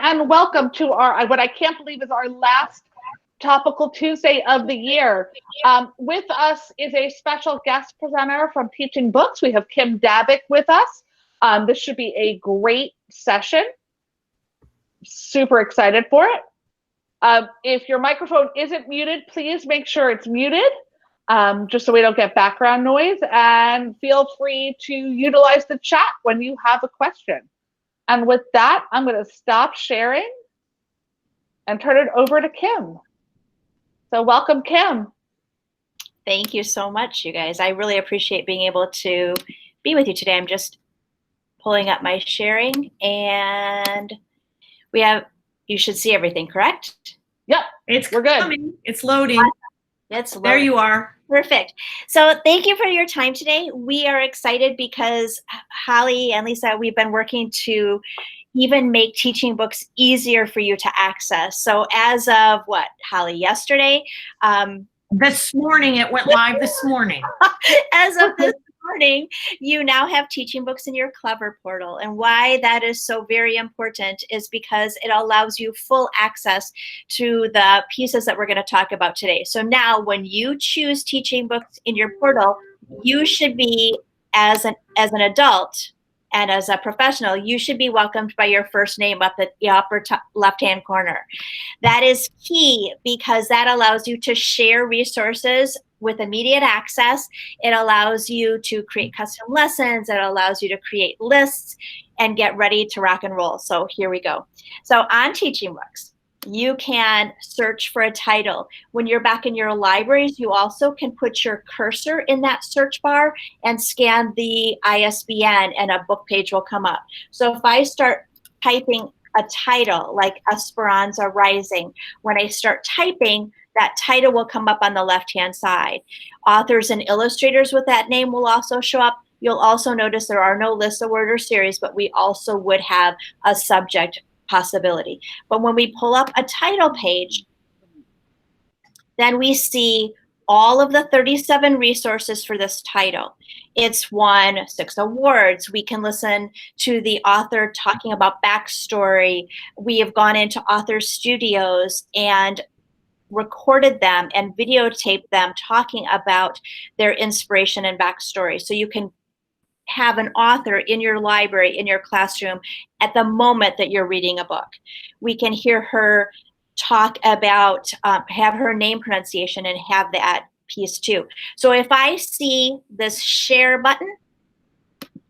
and welcome to our, what I can't believe is our last Topical Tuesday of the year. With us is a special guest presenter from Teaching Books. We have Kym Davick with us. This should be a great session. Super excited for it. If your microphone isn't muted, please make sure it's muted, just so we don't get background noise, and feel free to utilize the chat when you have a question. And with that, I'm going to stop sharing and turn it over to Kym. So welcome, Kym. Thank you so much, you guys. I really appreciate being able to be with you today. I'm just pulling up my sharing, and you should see everything, correct? Yep, we're good. Coming. It's loading. There you are. Perfect. So thank you for your time today. We are excited because Holly and Lisa, we've been working to even make teaching books easier for you to access. So as of what, Holly, yesterday? This morning, it went live this morning. As of this morning, you now have teaching books in your Clever portal. And why that is so very important is because it allows you full access to the pieces that we're going to talk about today. So now when you choose teaching books in your portal, you should be, as an adult and as a professional, you should be welcomed by your first name up at the upper top left-hand corner. That is key because that allows you to share resources with immediate access. It allows you to create custom lessons. It allows you to create lists and get ready to rock and roll. So here we go. So on teaching books, you can search for a title. When you're back in your libraries, you also can put your cursor in that search bar and scan the ISBN and a book page will come up. So if I start typing a title like Esperanza Rising, when I start typing, that title will come up on the left-hand side. Authors and illustrators with that name will also show up. You'll also notice there are no lists of word or series, but we also would have a subject possibility. But when we pull up a title page, then we see all of the 37 resources for this title. It's won 6 awards. We can listen to the author talking about backstory. We have gone into author studios and recorded them and videotaped them talking about their inspiration and backstory. So you can have an author in your library, in your classroom, at the moment that you're reading a book. We can hear her talk about, have her name pronunciation and have that piece too. So if I see this share button,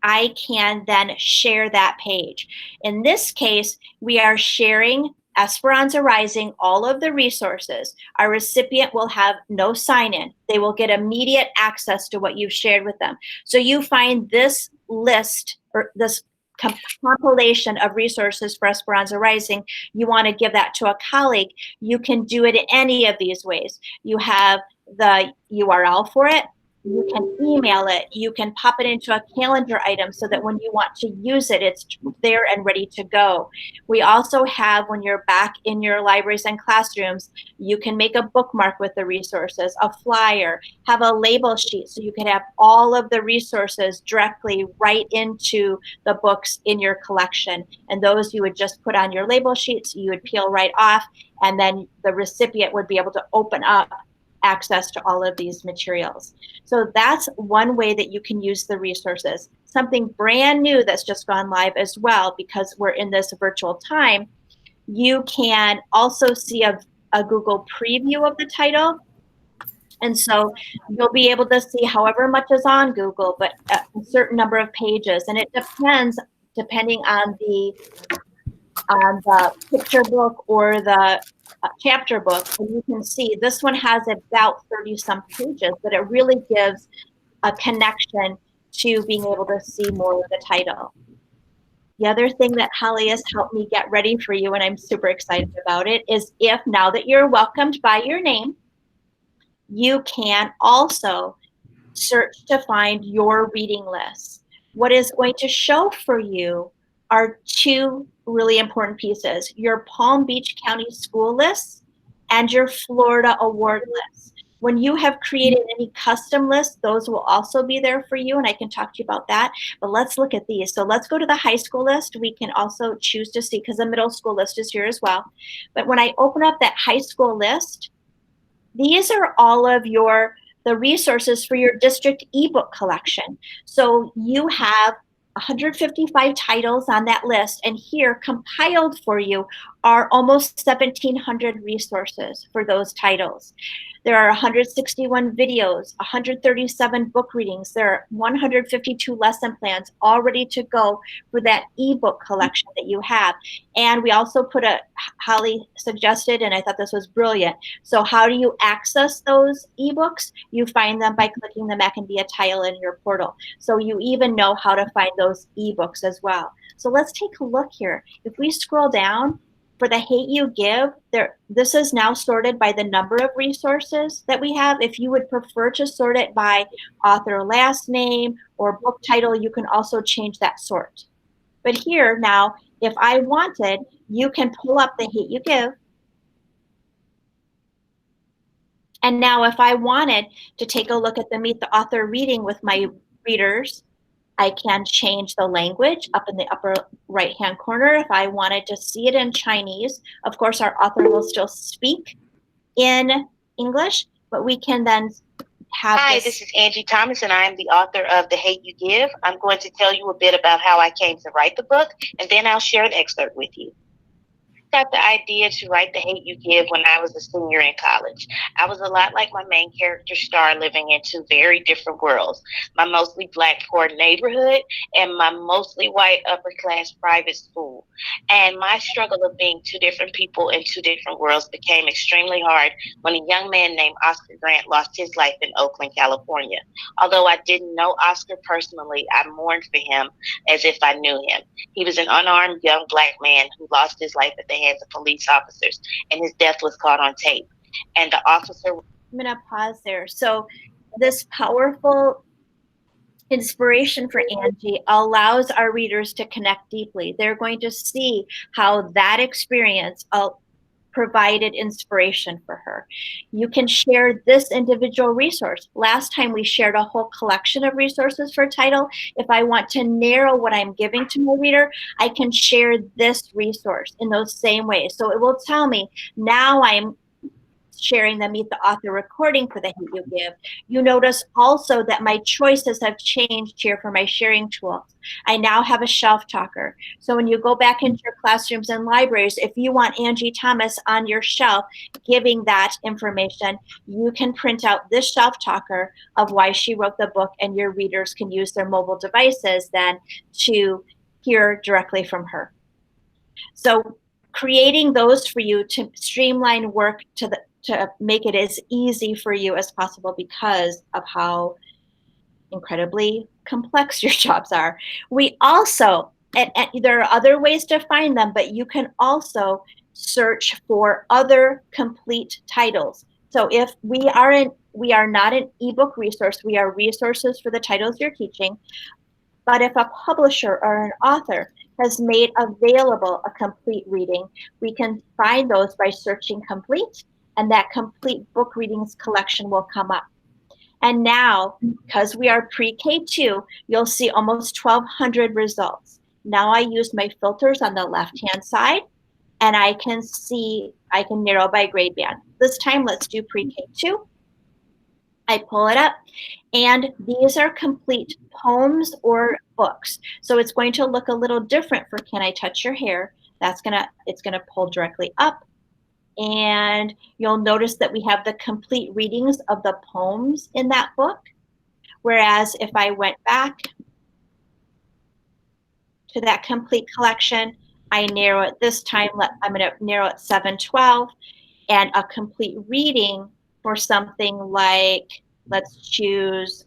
I can then share that page. In this case, we are sharing Esperanza Rising, all of the resources. Our recipient will have no sign-in. They will get immediate access to what you've shared with them. So you find this list or this compilation of resources for Esperanza Rising, you want to give that to a colleague, you can do it in any of these ways. You have the URL for it. You can email it. You can pop it into a calendar item so that when you want to use it, it's there and ready to go. We also have, when you're back in your libraries and classrooms, you can make a bookmark with the resources, a flyer, have a label sheet so you can have all of the resources directly right into the books in your collection. And those you would just put on your label sheets, you would peel right off, and then the recipient would be able to open up access to all of these materials. So that's one way that you can use the resources. Something brand new that's just gone live as well, because we're in this virtual time, you can also see a Google preview of the title. And so you'll be able to see however much is on Google, but a certain number of pages. And it depends, depending on the picture book or the chapter book, and you can see this one has about 30-some pages, but it really gives a connection to being able to see more of the title. The other thing that Holly has helped me get ready for you, and I'm super excited about it, is if now that you're welcomed by your name, you can also search to find your reading list. What is going to show for you are 2 really important pieces: your Palm Beach County school list and your Florida award list. When you have created any custom lists, those will also be there for you, and I can talk to you about that. But let's look at these. So let's go to the high school list. We can also choose to see, because the middle school list is here as well. But when I open up that high school list, these are all of the resources for your district ebook collection. So you have 155 titles on that list, and here compiled for you are almost 1,700 resources for those titles. There are 161 videos, 137 book readings. There are 152 lesson plans all ready to go for that ebook collection that you have. And we also put Holly suggested, and I thought this was brilliant. So how do you access those ebooks? You find them by clicking them. That can be a tile in your portal. So you even know how to find those ebooks as well. So let's take a look here. If we scroll down, for the Hate You Give, this is now sorted by the number of resources that we have. If you would prefer to sort it by author last name or book title, you can also change that sort. But here now, if I wanted, you can pull up the Hate You Give. And now if I wanted to take a look at the Meet the Author reading with my readers, I can change the language up in the upper right-hand corner. If I wanted to see it in Chinese, of course, our author will still speak in English, but we can then have Hi, this is Angie Thomas, and I am the author of The Hate You Give. I'm going to tell you a bit about how I came to write the book, and then I'll share an excerpt with you. Got the idea to write The Hate You Give when I was a senior in college. I was a lot like my main character Star, living in two very different worlds. My mostly Black poor neighborhood and my mostly white upper class private school. And my struggle of being two different people in two different worlds became extremely hard when a young man named Oscar Grant lost his life in Oakland, California. Although I didn't know Oscar personally, I mourned for him as if I knew him. He was an unarmed young Black man who lost his life at the hands of police officers, and his death was caught on tape. And the officer... I'm going to pause there. So this powerful inspiration for Angie allows our readers to connect deeply. They're going to see how that experience provided inspiration for her. You can share this individual resource. Last time we shared a whole collection of resources for a title. If I want to narrow what I'm giving to my reader, I can share this resource in those same ways. So it will tell me now I'm sharing the Meet the Author recording for the Hate You Give. You notice also that my choices have changed here for my sharing tools. I now have a shelf talker. So when you go back into your classrooms and libraries, if you want Angie Thomas on your shelf giving that information, you can print out this shelf talker of why she wrote the book, and your readers can use their mobile devices then to hear directly from her. So creating those for you to streamline work to make it as easy for you as possible because of how incredibly complex your jobs are. We also, and there are other ways to find them, but you can also search for other complete titles. So if we are not an ebook resource, we are resources for the titles you're teaching. But if a publisher or an author has made available a complete reading, we can find those by searching complete, and that complete book readings collection will come up. And now, because we are pre-K2, you'll see almost 1,200 results. Now I use my filters on the left-hand side, and I can narrow by grade band. This time, let's do pre-K2. I pull it up, and these are complete poems or books. So it's going to look a little different for Can I Touch Your Hair? It's gonna pull directly up. And you'll notice that we have the complete readings of the poems in that book. Whereas if I went back to that complete collection, I narrow it this time. I'm going to narrow it 712, and a complete reading for something like, let's choose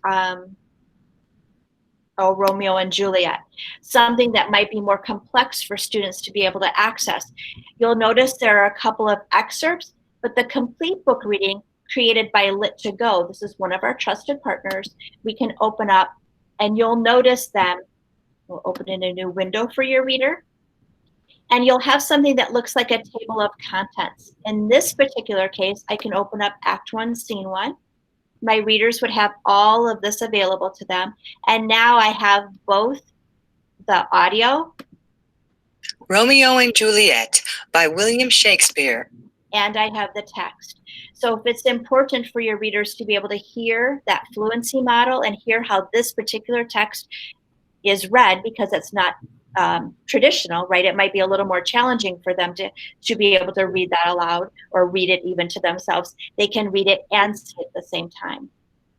Romeo and Juliet, something that might be more complex for students to be able to access. You'll notice there are a couple of excerpts, but the complete book reading created by Lit2Go, this is one of our trusted partners, we can open up, and you'll notice them. We'll open in a new window for your reader. And you'll have something that looks like a table of contents. In this particular case, I can open up Act 1, Scene 1. My readers would have all of this available to them. And now I have both the audio. Romeo and Juliet by William Shakespeare. And I have the text. So if it's important for your readers to be able to hear that fluency model and hear how this particular text is read, because it's not traditional, right? It might be a little more challenging for them to be able to read that aloud or read it even to themselves. They can read it and see it at the same time.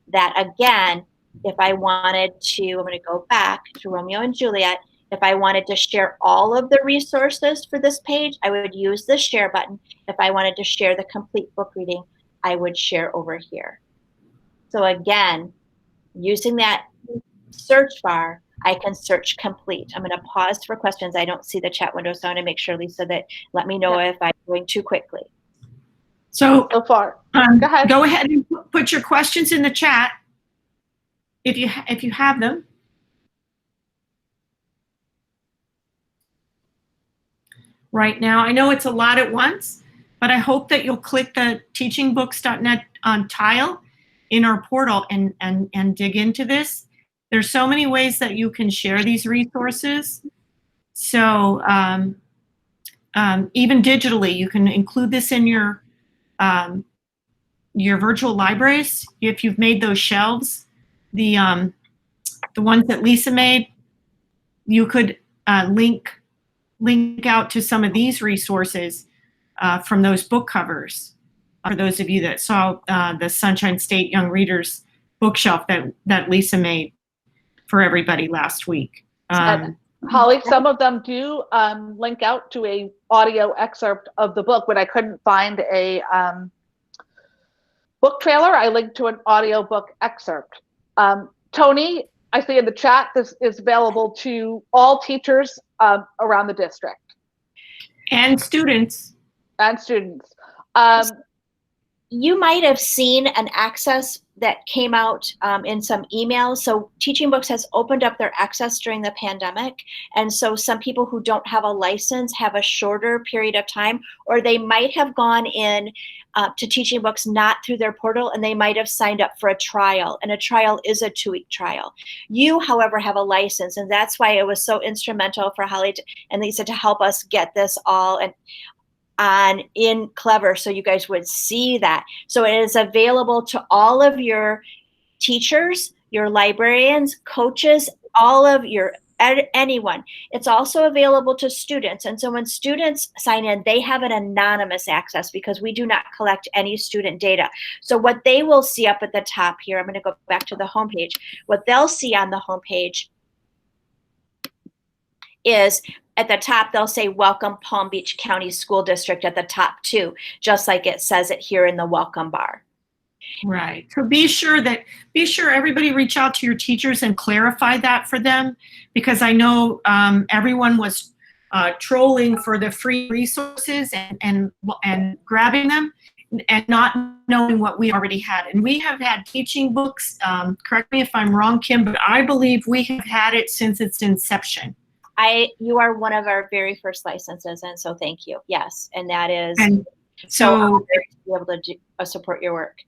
That again, if I wanted to, I'm going to go back to Romeo and Juliet. If I wanted to share all of the resources for this page, I would use the share button. If I wanted to share the complete book reading, I would share over here. So again, using that search bar, I can search complete. I'm going to pause for questions. I don't see the chat window, so I want to make sure, Lisa, that let me know if I'm going too quickly. So far, go ahead and put your questions in the chat if you have them. Right now, I know it's a lot at once, but I hope that you'll click the teachingbooks.net tile in our portal and dig into this. There's so many ways that you can share these resources. So even digitally, you can include this in your virtual libraries. If you've made those shelves, the ones that Lisa made, you could link out to some of these resources from those book covers. For those of you that saw the Sunshine State Young Readers bookshelf that Lisa made for everybody last week. Holly, some of them do link out to a audio excerpt of the book. When I couldn't find a book trailer, I linked to an audio book excerpt. Tony, I see in the chat, this is available to all teachers around the district. And students. And students. You might have seen an access that came out in some emails. So Teaching Books has opened up their access during the pandemic. And so some people who don't have a license have a shorter period of time, or they might have gone in to Teaching Books not through their portal, and they might have signed up for a trial. And a trial is a 2-week trial. You, however, have a license. And that's why it was so instrumental for Holly and Lisa to help us get this all in Clever, so you guys would see that. So it is available to all of your teachers, your librarians, coaches, all of your anyone. It's also available to students. And so when students sign in, they have an anonymous access because we do not collect any student data. So what they will see up at the top here, I'm going to go back to the homepage. What they'll see on the homepage is at the top, they'll say Welcome Palm Beach County School District at the top too, just like it says it here in the welcome bar. Right. So be sure everybody reach out to your teachers and clarify that for them, because I know everyone was trolling for the free resources and grabbing them and not knowing what we already had. And we have had Teaching Books, correct me if I'm wrong, Kym, but I believe we have had it since its inception. You are one of our very first licenses, and so thank you. Yes, and that is so to be able to support your work.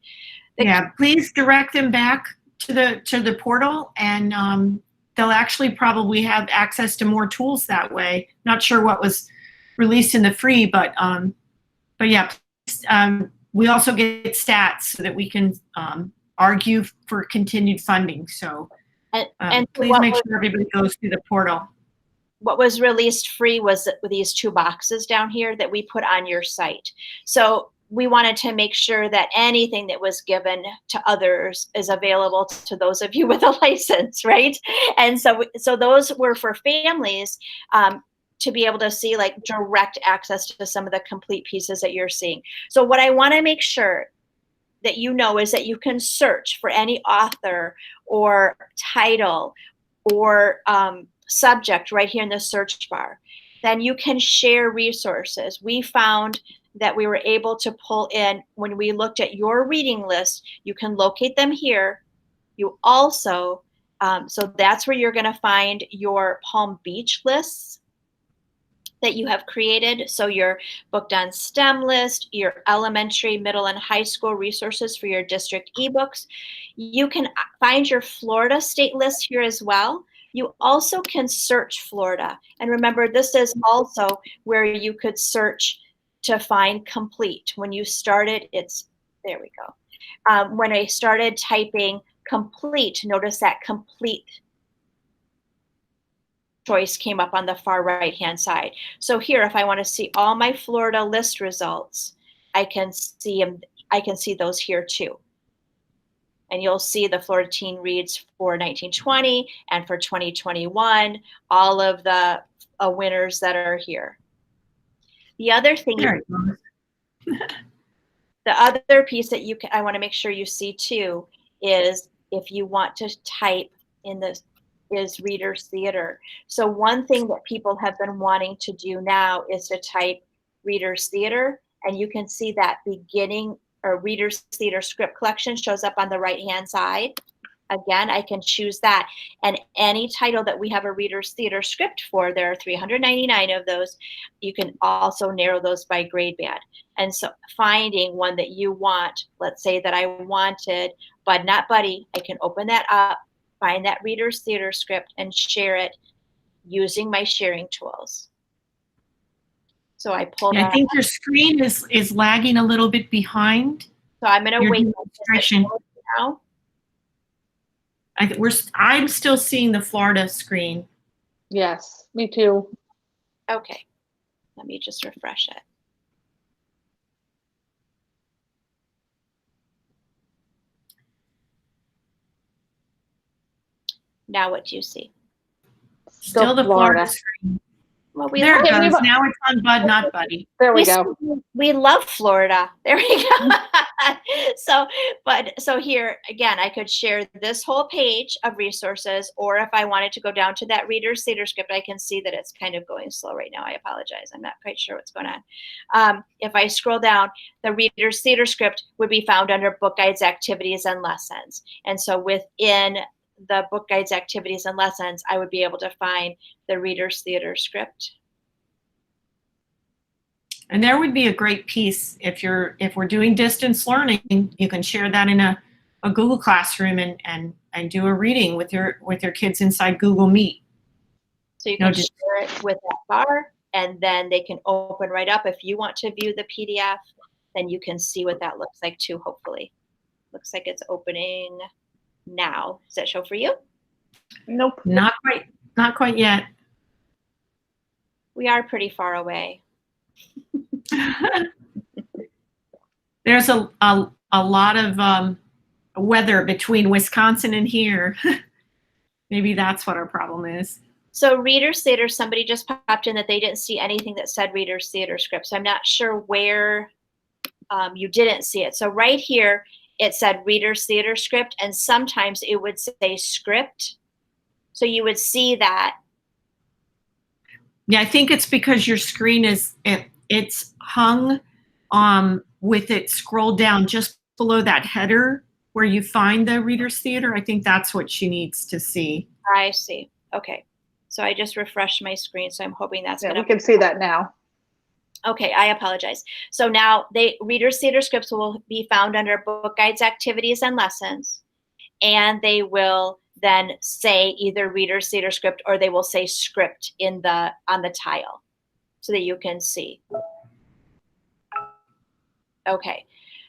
Yeah, please direct them back to the portal, and they'll actually probably have access to more tools that way. Not sure what was released in the free, but yeah, we also get stats so that we can argue for continued funding. So and please make sure everybody goes through the portal. What was released free was these 2 boxes down here that we put on your site. So we wanted to make sure that anything that was given to others is available to those of you with a license, right? And so those were for families to be able to see like direct access to some of the complete pieces that you're seeing. So what I want to make sure that you know is that you can search for any author or title or subject right here in the search bar. Then you can share resources. We found that we were able to pull in, when we looked at your reading list, you can locate them here. You also, so that's where you're going to find your Palm Beach lists. that you have created. So your Booked on STEM list, your elementary, middle, and high school resources for your district ebooks. You can find your Florida state list here as well. You also can search Florida. And remember, this is also where you could search to find complete. When you started, there we go. When I started typing complete, notice that complete choice came up on the far right hand side. So here, if I want to see all my Florida list results, I can see those here too. And you'll see the Florida Teen Reads for 1920 and for 2021, all of the winners that are here. The other thing, the other piece that I want to make sure you see too is if you want to type in this is Reader's Theater. So one thing that people have been wanting to do now is to type Reader's Theater, and you can see that beginning or Reader's Theater script collection shows up on the right hand side. Again, I can choose that, and any title that we have a Reader's Theater script for, there are 399 of those. You can also narrow those by grade band. And so finding one that you want, let's say that I wanted Bud Not Buddy, I can open that up, find that Reader's Theater script, and share it using my sharing tools. So I pull that. I think your screen is lagging a little bit behind. So I'm going to wait now. I'm still seeing the Florida screen. Yes, me too. Okay, let me just refresh it. Now what do you see? Still the Florida screen. Well, there it goes. Now it's on Bud Not Buddy. There we go. We love Florida. There we go. So here again, I could share this whole page of resources, or if I wanted to go down to that Reader's Theater script, I can see that it's kind of going slow right now. I apologize. I'm not quite sure what's going on. If I scroll down, the Reader's Theater script would be found under Book Guides, Activities, and Lessons. And so within the Book Guides, Activities, and Lessons, I would be able to find the Reader's Theater script. And there would be a great piece if we're doing distance learning, you can share that in a Google Classroom and do a reading with your kids inside Google Meet. So you can share it with that bar, and then they can open right up. If you want to view the PDF, then you can see what that looks like too, hopefully. Looks like it's opening now. Does that show for you? Nope. Not quite yet. We are pretty far away. There's a lot of weather between Wisconsin and here. Maybe that's what our problem is. So Reader's Theater, somebody just popped in that they didn't see anything that said Reader's Theater script. So I'm not sure where you didn't see it. So right here, it said Reader's Theater script, and sometimes it would say script. So you would see that. Yeah, I think it's because your screen it's hung with it scrolled down just below that header where you find the Reader's Theater. I think that's what she needs to see. I see. Okay. So I just refreshed my screen, so I'm hoping that's we can see that now. Okay, I apologize. So now Reader's Theater scripts will be found under Book Guides, Activities, and Lessons, and they will then say either Reader's Theater script or they will say script on the tile so that you can see. Okay,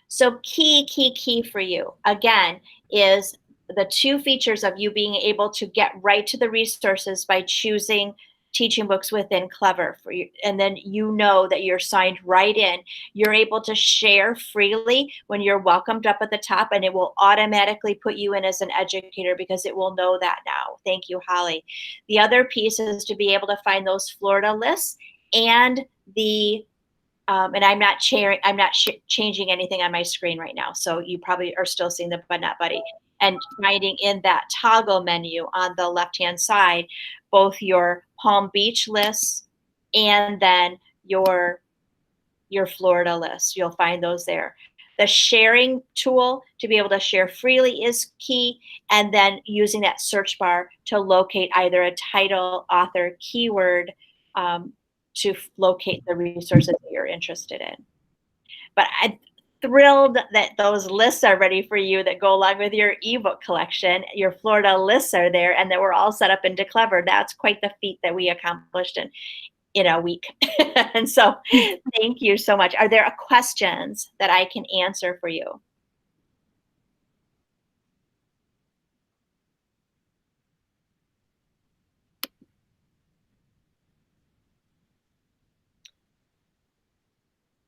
so key for you, again, is the two features of you being able to get right to the resources by choosing teaching books within Clever for you, and then you know that you're signed right in. You're able to share freely when you're welcomed up at the top, and it will automatically put you in as an educator because it will know that now. Thank you, Holly. The other piece is to be able to find those Florida lists and the and I'm not changing anything on my screen right now, so you probably are still seeing the Bud Not Buddy. And finding in that toggle menu on the left-hand side, both your Palm Beach lists and then your Florida list. You'll find those there. The sharing tool to be able to share freely is key, and then using that search bar to locate either a title, author, keyword, to locate the resources that you're interested in. But I'm thrilled that those lists are ready for you that go along with your ebook collection. Your Florida lists are there, and that we're all set up into Clever. That's quite the feat that we accomplished in a week. And so thank you so much. Are there questions that I can answer for you?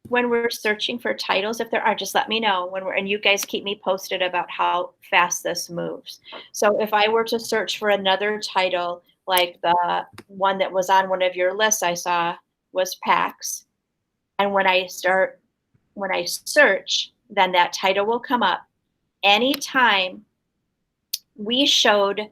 When we're searching for titles, if there are, just let me know and you guys keep me posted about how fast this moves. So if I were to search for another title, like the one that was on one of your lists I saw was PAX. And when I search, then that title will come up. Anytime we showed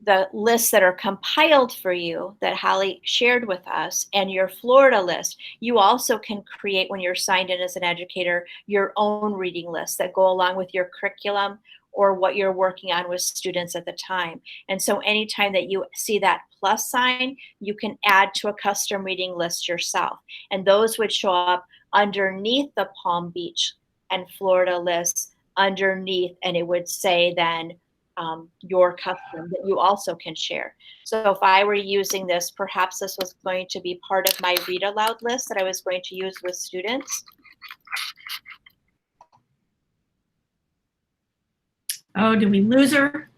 the lists that are compiled for you that Holly shared with us and your Florida list, you also can create, when you're signed in as an educator, your own reading lists that go along with your curriculum or what you're working on with students at the time. And so anytime that you see that plus sign, you can add to a custom reading list yourself. And those would show up underneath the Palm Beach and Florida lists underneath, and it would say then your custom that you also can share. So if I were using this, perhaps this was going to be part of my read aloud list that I was going to use with students. Oh, did we lose her?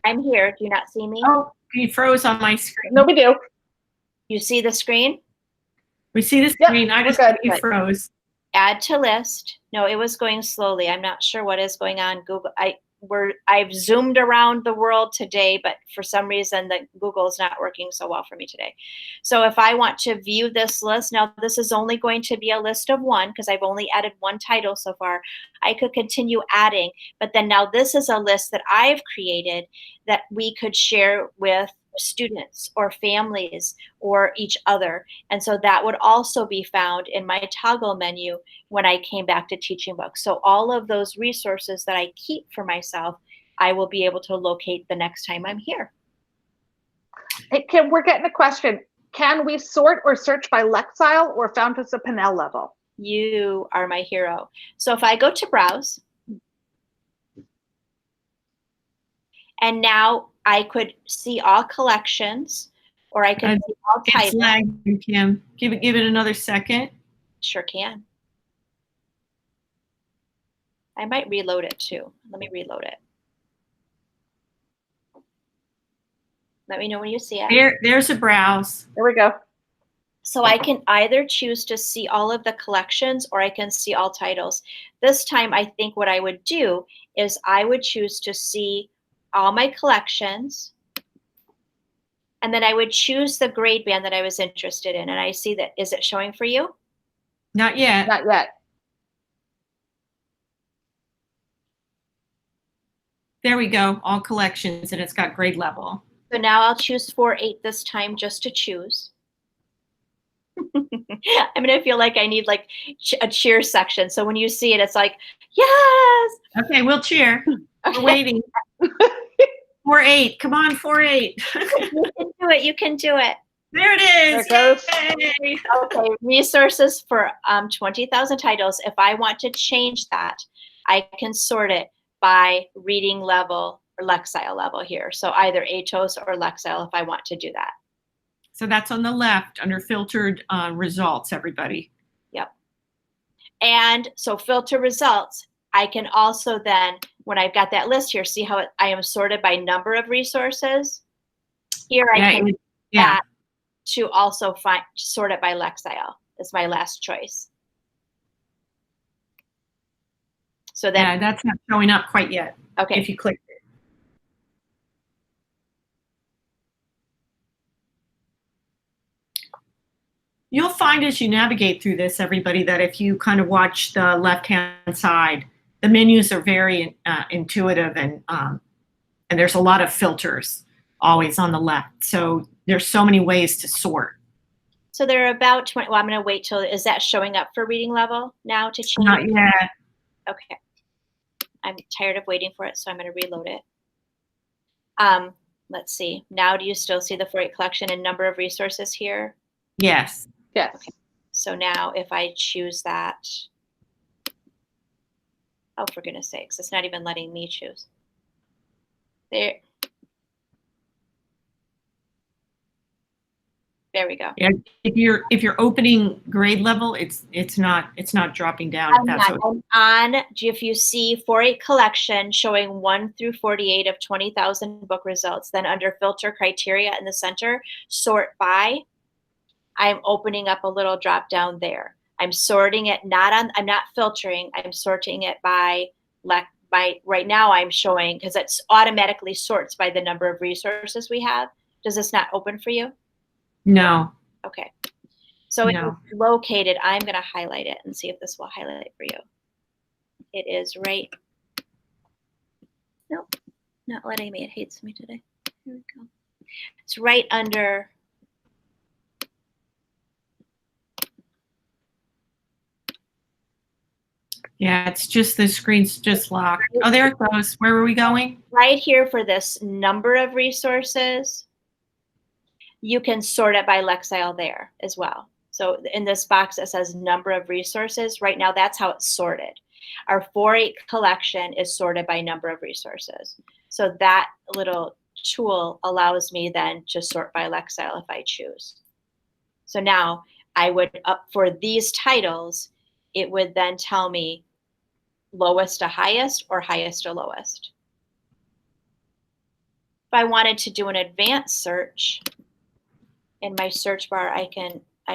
I'm here. Do you not see me? Oh, you froze on my screen. No, we do. You see the screen? We see the screen. Yep, I just we're thought good. you froze. Add to list. No, it was going slowly. I'm not sure what is going on. Google. I've zoomed around the world today, but for some reason the Google is not working so well for me today. So if I want to view this list, now this is only going to be a list of one because I've only added one title so far. I could continue adding, but then now this is a list that I've created that we could share with students or families or each other. And so that would also be found in my toggle menu when I came back to teaching books. So all of those resources that I keep for myself, I will be able to locate the next time I'm here. Hey, Kym, we're getting a question. Can we sort or search by Lexile or Fountas of Pinnell level? You are my hero. So if I go to browse, and now I could see all collections, or I could see all titles. It's lagging, Kym. Give it another second. Sure can. I might reload it too. Let me reload it. Let me know when you see it. There's a browse. There we go. So I can either choose to see all of the collections or I can see all titles. This time, I think what I would do is I would choose to see all my collections, and then I would choose the grade band that I was interested in. And I see that. Is it showing for you? Not yet. Not yet. There we go. All collections, and it's got grade level. So now I'll choose 4-8 this time just to choose. I'm going to feel like I need like a cheer section. So when you see it, it's like, yes. Okay, we'll cheer. We're waiting. 4-8. Come on, 4-8. You can do it. You can do it. There it is. There it goes. Yay. Okay, resources for 20,000 titles. If I want to change that, I can sort it by reading level or Lexile level here. So either ATOS or Lexile if I want to do that. So that's on the left under filtered results, everybody. Yep. And so filter results, I can also then, when I've got that list here, see how I am sorted by number of resources. Here I can add to also sort it by Lexile is my last choice. So then, yeah, that's not showing up quite yet. Okay. If you click it. You'll find as you navigate through this, everybody, that if you kind of watch the left-hand side, the menus are very intuitive, and there's a lot of filters always on the left. So there's so many ways to sort. So there are about 20. Well, I'm going to wait till, is that showing up for reading level now to change? Not yet. Okay. I'm tired of waiting for it, so I'm going to reload it. let's see. Now, do you still see the 4-8 collection and number of resources here? Yes. Yes. Okay. So now if I choose that, oh, for goodness sakes, it's not even letting me choose. There we go. Yeah, if you're opening grade level, it's not dropping down. If you see 4-8 collection showing 1 through 48 of 20,000 book results, then under filter criteria in the center, sort by, I'm opening up a little drop down there. I'm sorting it I'm not filtering, I'm sorting it by right now I'm showing, because it automatically sorts by the number of resources we have. Does this not open for you? No. Okay. So No. it's located. I'm going to highlight it and see if this will highlight for you. It is right. Nope, not letting me. It hates me today. Here we go. It's right under. Yeah, it's just the screen's just locked. Oh, there it goes. Where were we going? Right here for this number of resources. You can sort it by Lexile there as well. So in this box that says number of resources, right now that's how it's sorted. Our 4-8 collection is sorted by number of resources. So that little tool allows me then to sort by Lexile if I choose. So now I would, for these titles, it would then tell me lowest to highest or highest to lowest. If I wanted to do an advanced search, in my search bar, I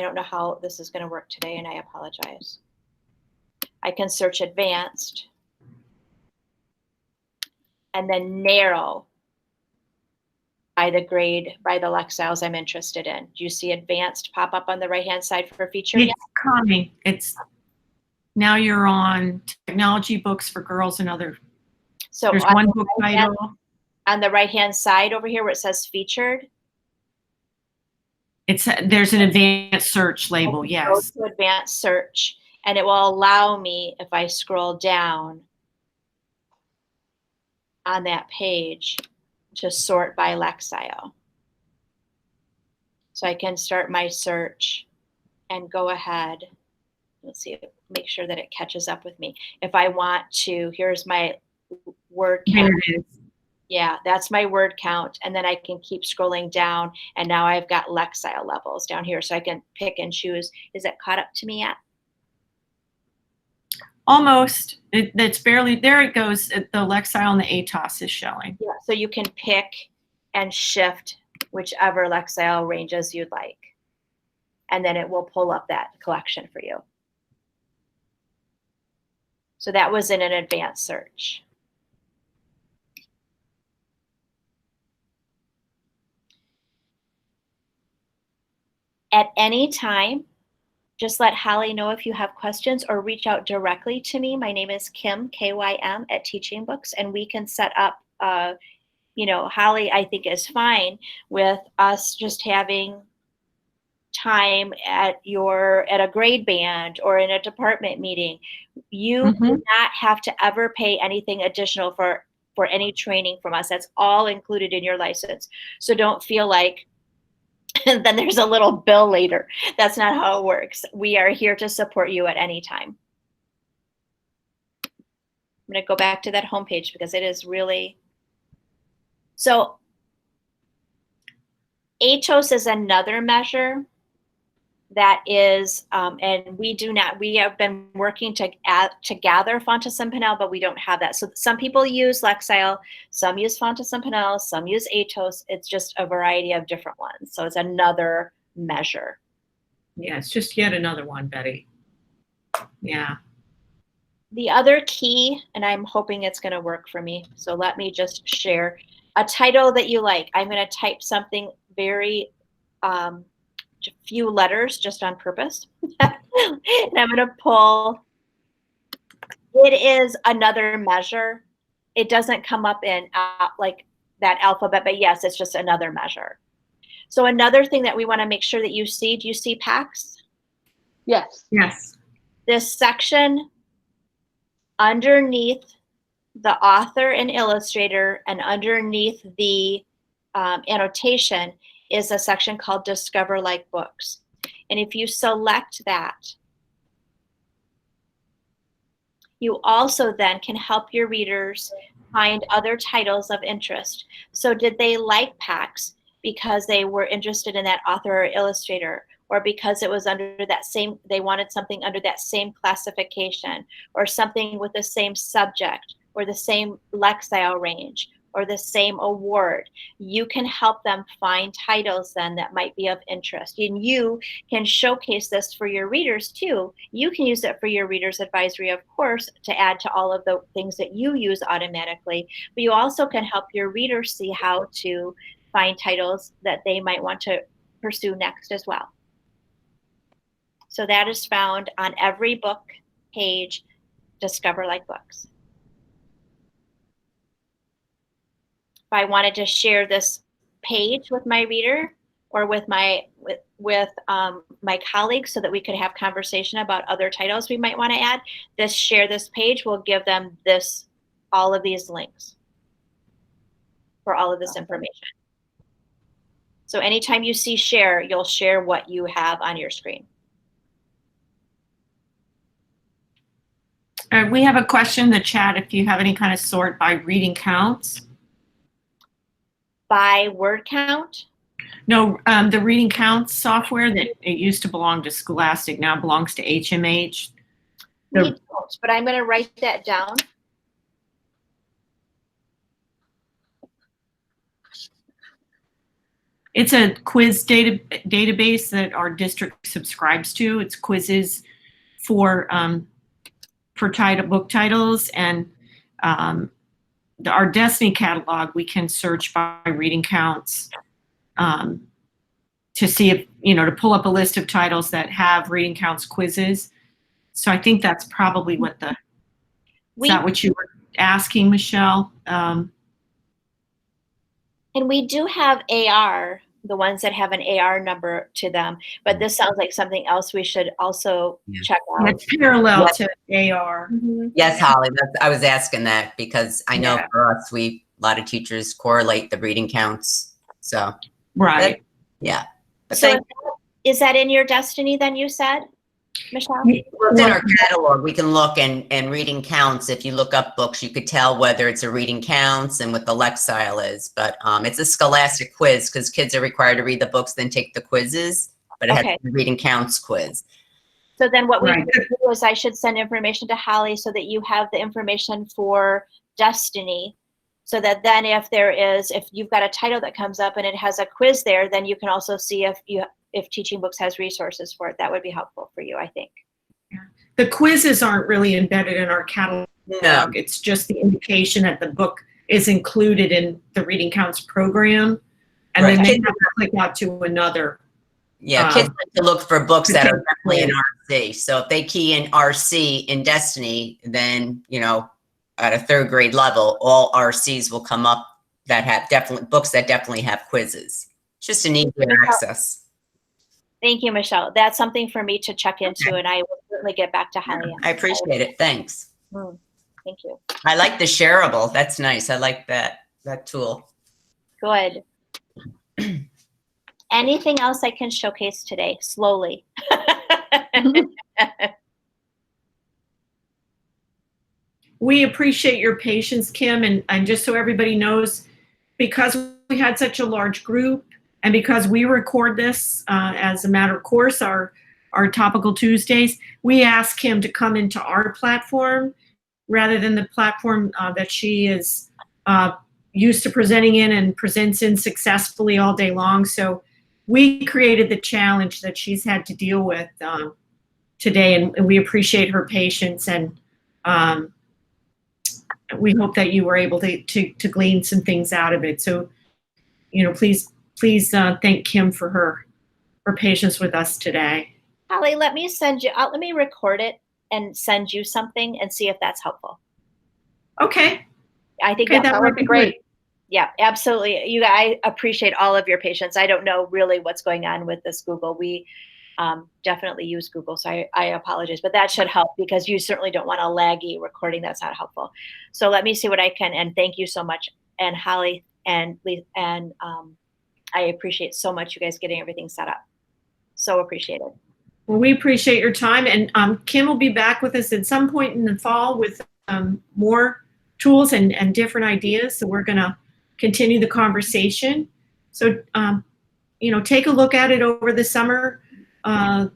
don't know how this is going to work today, and I apologize. I can search advanced and then narrow by the grade, by the Lexiles I'm interested in. Do you see advanced pop up on the right-hand side for feature yet? It's coming. Now you're on technology books for girls and other. So there's one book title. On the right-hand side over here where it says featured. There's an advanced search label, yes. Go to advanced search, and it will allow me, if I scroll down on that page, to sort by Lexile. So I can start my search and go ahead. Let's see, make sure that it catches up with me. If I want to, here's my word count. There it is. Yeah, that's my word count. And then I can keep scrolling down. And now I've got Lexile levels down here. So I can pick and choose. Is it caught up to me yet? Almost. It's barely, there it goes. The Lexile and the ATOS is showing. Yeah, so you can pick and shift whichever Lexile ranges you'd like. And then it will pull up that collection for you. So that was in an advanced search. At any time, just let Holly know if you have questions or reach out directly to me. My name is Kym, K-Y-M, at Teaching Books, and we can set up, Holly, I think, is fine with us just having time at a grade band or in a department meeting. You do not have to ever pay anything additional for any training from us. That's all included in your license. So don't feel like and then there's a little bill later. That's not how it works. We are here to support you at any time. I'm going to go back to that homepage because it is really. So ATOS is another measure that is, and we have been working to gather Fontes and Pinnell, but we don't have that. So some people use Lexile, some use Fontes and Pinnell, some use ATOS. It's just a variety of different ones. So it's another measure. Yeah, it's just yet another one, Betty. Yeah. The other key, and I'm hoping it's going to work for me. So let me just share a title that you like. I'm going to type something very, few letters just on purpose. And I'm going to pull. It is another measure. It doesn't come up in like that alphabet, but yes, it's just another measure. So another thing that we want to make sure that you see, do you see PACS? Yes. Yes. This section underneath the author and illustrator and underneath the annotation is a section called Discover Like Books. And if you select that, you also then can help your readers find other titles of interest. So did they like PAX because they were interested in that author or illustrator, or because it was under that same, they wanted something under that same classification, or something with the same subject, or the same Lexile range, or the same award? You can help them find titles then that might be of interest. And you can showcase this for your readers too. You can use it for your readers advisory, of course, to add to all of the things that you use automatically, but you also can help your readers see how to find titles that they might want to pursue next as well. So that is found on every book page, Discover Like Books. If I wanted to share this page with my reader or with my my colleagues so that we could have conversation about other titles we might want to add, share this page will give them all of these links for all of this information. So anytime you see share, you'll share what you have on your screen. We have a question in the chat if you have any kind of sort by reading counts. By word count? No, the reading counts software that it used to belong to Scholastic now belongs to HMH. We don't, but I'm going to write that down. It's a quiz database that our district subscribes to. It's quizzes for book titles, and our Destiny catalog, we can search by reading counts to see if, to pull up a list of titles that have reading counts quizzes. So I think that's probably what is that what you were asking, Michelle? And we do have AR, the ones that have an AR number to them, but this sounds like something else we should also check out. It's parallel to AR. Mm-hmm. Yes, Holly, I was asking that because I know for us, a lot of teachers correlate the reading counts. So, right. So is that in your Destiny then, you said, Michelle? Well, it's in our catalog. We can look and reading counts. If you look up books, you could tell whether it's a reading counts and what the Lexile is. But it's a Scholastic quiz because kids are required to read the books, then take the quizzes. But it has a reading counts quiz. So then what we should do is I should send information to Holly so that you have the information for Destiny. So that then if you've got a title that comes up and it has a quiz there, then you can also see if Teaching Books has resources for it. That would be helpful for you, I think. The quizzes aren't really embedded in our catalog. No. It's just the indication that the book is included in the Reading Counts program. And then they have to click out to another. Yeah, kids like to look for books that are definitely in RC. So if they key in RC in Destiny, then, at a third grade level, all RCs will come up that have books that definitely have quizzes. It's just an easier access. Thank you, Michelle. That's something for me to check into, and I will certainly get back to Holly. I appreciate it. Thanks. Thank you. I like the shareable. That's nice. I like that tool. Good. Anything else I can showcase today? Slowly. We appreciate your patience, Kym, and just so everybody knows, because we had such a large group and because we record this as a matter of course, our Topical Tuesdays, we asked Kym to come into our platform rather than the platform that she is used to presenting in and presents in successfully all day long. So we created the challenge that she's had to deal with today, and we appreciate her patience, and we hope that you were able to glean some things out of it. So, please thank Kym for her patience with us today. Holly, let me record it and send you something and see if that's helpful. Okay. I think that would be great. Yeah, absolutely. I appreciate all of your patience. I don't know really what's going on with this Google. We definitely use Google, so I apologize, but that should help because you certainly don't want a laggy recording. That's not helpful. So let me see what I can, and thank you so much. And Holly, And I appreciate so much you guys getting everything set up. So appreciate it. Well, we appreciate your time, and Kym will be back with us at some point in the fall with more tools and different ideas. So we're going to continue the conversation. So, take a look at it over the summer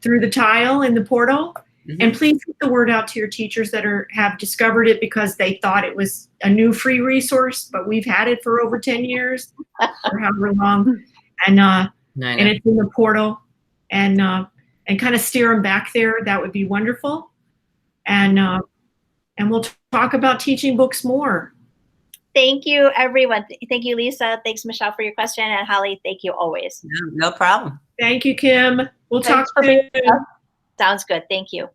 through the tile in the portal. Mm-hmm. And please get the word out to your teachers that have discovered it because they thought it was a new free resource, but we've had it for over 10 years or however long. And it's in the portal, and kind of steer them back there. That would be wonderful. And we'll talk about teaching books more. Thank you, everyone. Thank you, Lisa. Thanks, Michelle, for your question. And Holly, thank you always. No problem. Thank you, Kym. We'll talk soon. Sounds good. Thank you.